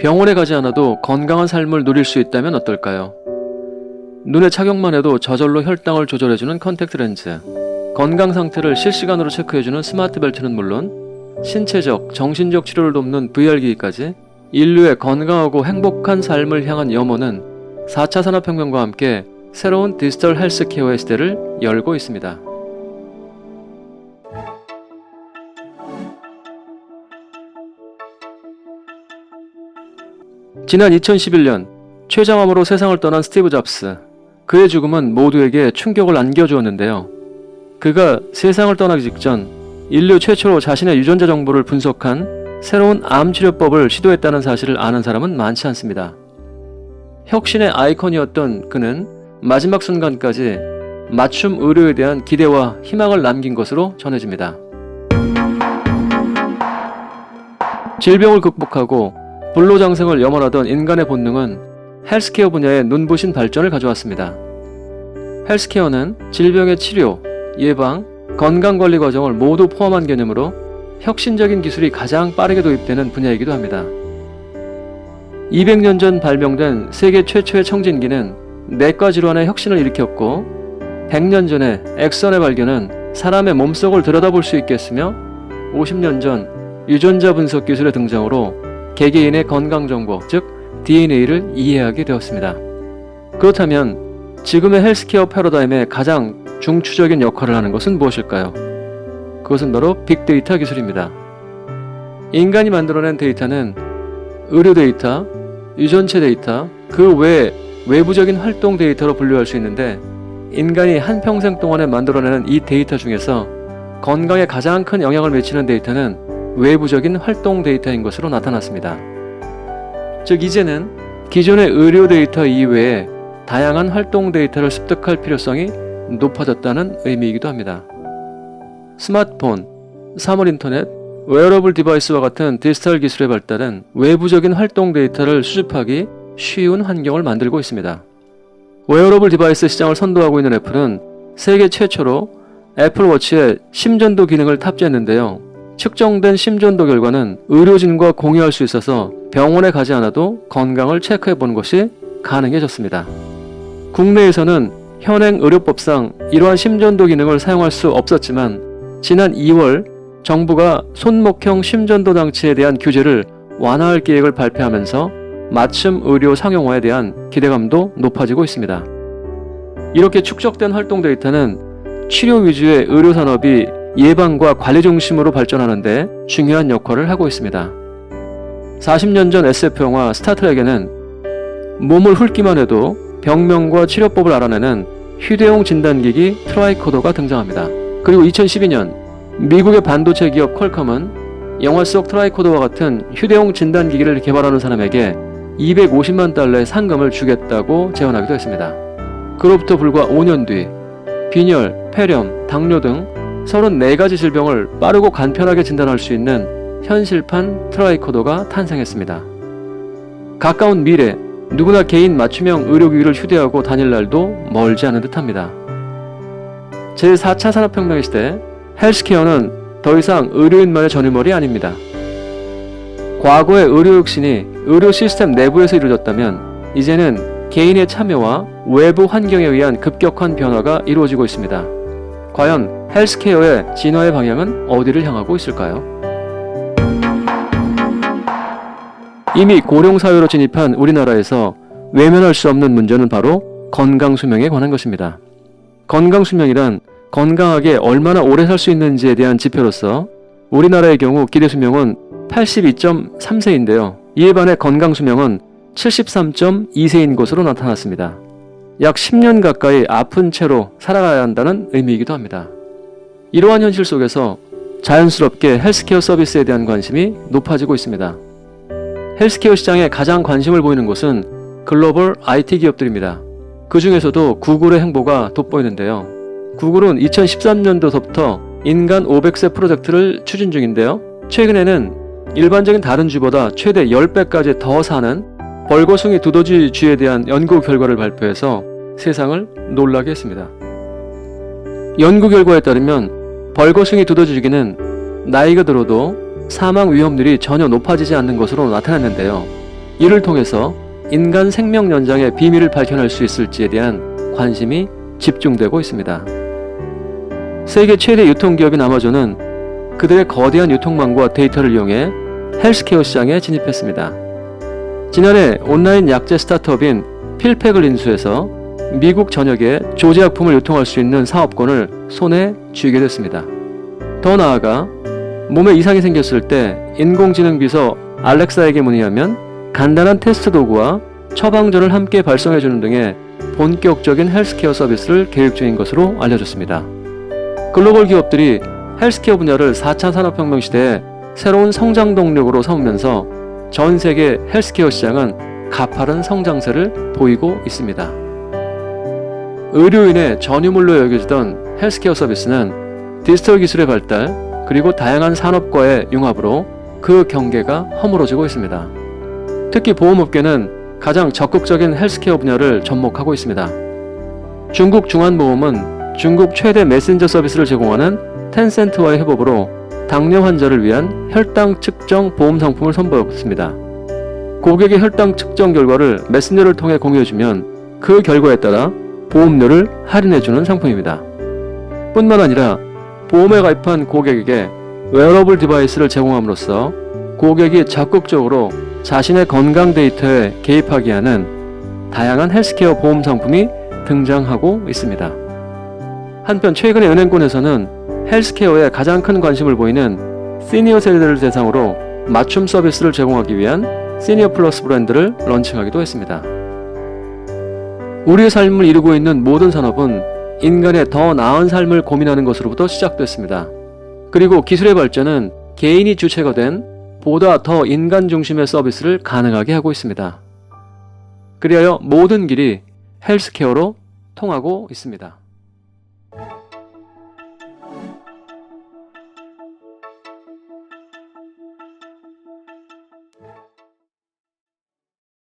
병원에 가지 않아도 건강한 삶을 누릴 수 있다면 어떨까요? 눈에 착용만 해도 저절로 혈당을 조절해주는 컨택트 렌즈, 건강 상태를 실시간으로 체크해주는 스마트 벨트는 물론 신체적, 정신적 치료를 돕는 VR기기까지 인류의 건강하고 행복한 삶을 향한 염원은 4차 산업혁명과 함께 새로운 디지털 헬스케어의 시대를 열고 있습니다. 지난 2011년 췌장암으로 세상을 떠난 스티브 잡스. 그의 죽음은 모두에게 충격을 안겨주었는데요. 그가 세상을 떠나기 직전 인류 최초로 자신의 유전자 정보를 분석한 새로운 암 치료법을 시도했다는 사실을 아는 사람은 많지 않습니다. 혁신의 아이콘이었던 그는 마지막 순간까지 맞춤 의료에 대한 기대와 희망을 남긴 것으로 전해집니다. 질병을 극복하고 불로장생을 염원하던 인간의 본능은 헬스케어 분야의 눈부신 발전을 가져왔습니다. 헬스케어는 질병의 치료, 예방, 건강관리 과정을 모두 포함한 개념으로 혁신적인 기술이 가장 빠르게 도입되는 분야이기도 합니다. 200년 전 발명된 세계 최초의 청진기는 내과 질환의 혁신을 일으켰고 100년 전에 엑선의 발견은 사람의 몸속을 들여다볼 수 있게 했으며 50년 전 유전자 분석 기술의 등장으로 개개인의 건강정보, 즉 DNA를 이해하게 되었습니다. 그렇다면 지금의 헬스케어 패러다임의 가장 중추적인 역할을 하는 것은 무엇일까요? 그것은 바로 빅데이터 기술입니다. 인간이 만들어낸 데이터는 의료 데이터, 유전체 데이터, 그 외 외부적인 활동 데이터로 분류할 수 있는데 인간이 한평생 동안에 만들어내는 이 데이터 중에서 건강에 가장 큰 영향을 미치는 데이터는 외부적인 활동 데이터인 것으로 나타났습니다. 즉 이제는 기존의 의료 데이터 이외에 다양한 활동 데이터를 습득할 필요성이 높아졌다는 의미이기도 합니다. 스마트폰, 사물인터넷, 웨어러블 디바이스와 같은 디지털 기술의 발달은 외부적인 활동 데이터를 수집하기 쉬운 환경을 만들고 있습니다. 웨어러블 디바이스 시장을 선도하고 있는 애플은 세계 최초로 애플워치에 심전도 기능을 탑재했는데요. 측정된 심전도 결과는 의료진과 공유할 수 있어서 병원에 가지 않아도 건강을 체크해보는 것이 가능해졌습니다. 국내에서는 현행 의료법상 이러한 심전도 기능을 사용할 수 없었지만 지난 2월 정부가 손목형 심전도 장치에 대한 규제를 완화할 계획을 발표하면서 맞춤 의료 상용화에 대한 기대감도 높아지고 있습니다. 이렇게 축적된 활동 데이터는 치료 위주의 의료 산업이 예방과 관리 중심으로 발전하는데 중요한 역할을 하고 있습니다. 40년 전 SF영화 스타트rek에는 몸을 훑기만 해도 병명과 치료법을 알아내는 휴대용 진단기기 트라이코더가 등장합니다. 그리고 2012년 미국의 반도체 기업 퀄컴은 영화 속 트라이코더와 같은 휴대용 진단기기를 개발하는 사람에게 250만 달러의 상금을 주겠다고 제안하기도 했습니다. 그로부터 불과 5년 뒤 빈혈, 폐렴, 당뇨 등 34가지 질병을 빠르고 간편하게 진단할 수 있는 현실판 트라이코더가 탄생했습니다. 가까운 미래, 누구나 개인 맞춤형 의료기기를 휴대하고 다닐 날도 멀지 않은 듯합니다. 제4차 산업혁명의 시대, 헬스케어는 더 이상 의료인만의 전유물이 아닙니다. 과거의 의료 혁신이 의료 시스템 내부에서 이루어졌다면 이제는 개인의 참여와 외부 환경에 의한 급격한 변화가 이루어지고 있습니다. 과연 헬스케어의 진화의 방향은 어디를 향하고 있을까요? 이미 고령사회로 진입한 우리나라에서 외면할 수 없는 문제는 바로 건강수명에 관한 것입니다. 건강수명이란 건강하게 얼마나 오래 살 수 있는지에 대한 지표로서 우리나라의 경우 기대수명은 82.3세인데요. 이에 반해 건강수명은 73.2세인 것으로 나타났습니다. 약 10년 가까이 아픈 채로 살아가야 한다는 의미이기도 합니다. 이러한 현실 속에서 자연스럽게 헬스케어 서비스에 대한 관심이 높아지고 있습니다. 헬스케어 시장에 가장 관심을 보이는 곳은 글로벌 IT 기업들입니다. 그 중에서도 구글의 행보가 돋보이는데요. 구글은 2013년도부터 인간 500세 프로젝트를 추진 중인데요. 최근에는 일반적인 다른 쥐보다 최대 10배까지 더 사는 벌거숭이 두더지 쥐에 대한 연구 결과를 발표해서 세상을 놀라게 했습니다. 연구 결과에 따르면 벌거숭이 두더지 쥐는 나이가 들어도 사망 위험률이 전혀 높아지지 않는 것으로 나타났는데요. 이를 통해서 인간 생명 연장의 비밀을 밝혀낼 수 있을지에 대한 관심이 집중되고 있습니다. 세계 최대 유통기업인 아마존은 그들의 거대한 유통망과 데이터를 이용해 헬스케어 시장에 진입했습니다. 지난해 온라인 약재 스타트업인 필팩을 인수해서 미국 전역에 조제약품을 유통할 수 있는 사업권을 손에 쥐게 됐습니다. 더 나아가 몸에 이상이 생겼을 때 인공지능 비서 알렉사에게 문의하면 간단한 테스트 도구와 처방전을 함께 발송해주는 등의 본격적인 헬스케어 서비스를 계획 중인 것으로 알려졌습니다. 글로벌 기업들이 헬스케어 분야를 4차 산업혁명 시대에 새로운 성장 동력으로 삼으면서 전 세계 헬스케어 시장은 가파른 성장세를 보이고 있습니다. 의료인의 전유물로 여겨지던 헬스케어 서비스는 디지털 기술의 발달 그리고 다양한 산업과의 융합으로 그 경계가 허물어지고 있습니다. 특히 보험업계는 가장 적극적인 헬스케어 분야를 접목하고 있습니다. 중국 중안보험은 중국 최대 메신저 서비스를 제공하는 텐센트와의 협업으로 당뇨 환자를 위한 혈당 측정 보험 상품을 선보였습니다. 고객의 혈당 측정 결과를 메신저를 통해 공유해주면 그 결과에 따라 보험료를 할인해주는 상품입니다. 뿐만 아니라 보험에 가입한 고객에게 웨어러블 디바이스를 제공함으로써 고객이 적극적으로 자신의 건강 데이터에 개입하게 하는 다양한 헬스케어 보험 상품이 등장하고 있습니다. 한편 최근에 은행권에서는 헬스케어에 가장 큰 관심을 보이는 시니어 세대들을 대상으로 맞춤 서비스를 제공하기 위한 시니어 플러스 브랜드를 런칭하기도 했습니다. 우리의 삶을 이루고 있는 모든 산업은 인간의 더 나은 삶을 고민하는 것으로부터 시작됐습니다. 그리고 기술의 발전은 개인이 주체가 된 보다 더 인간 중심의 서비스를 가능하게 하고 있습니다. 그리하여 모든 길이 헬스케어로 통하고 있습니다.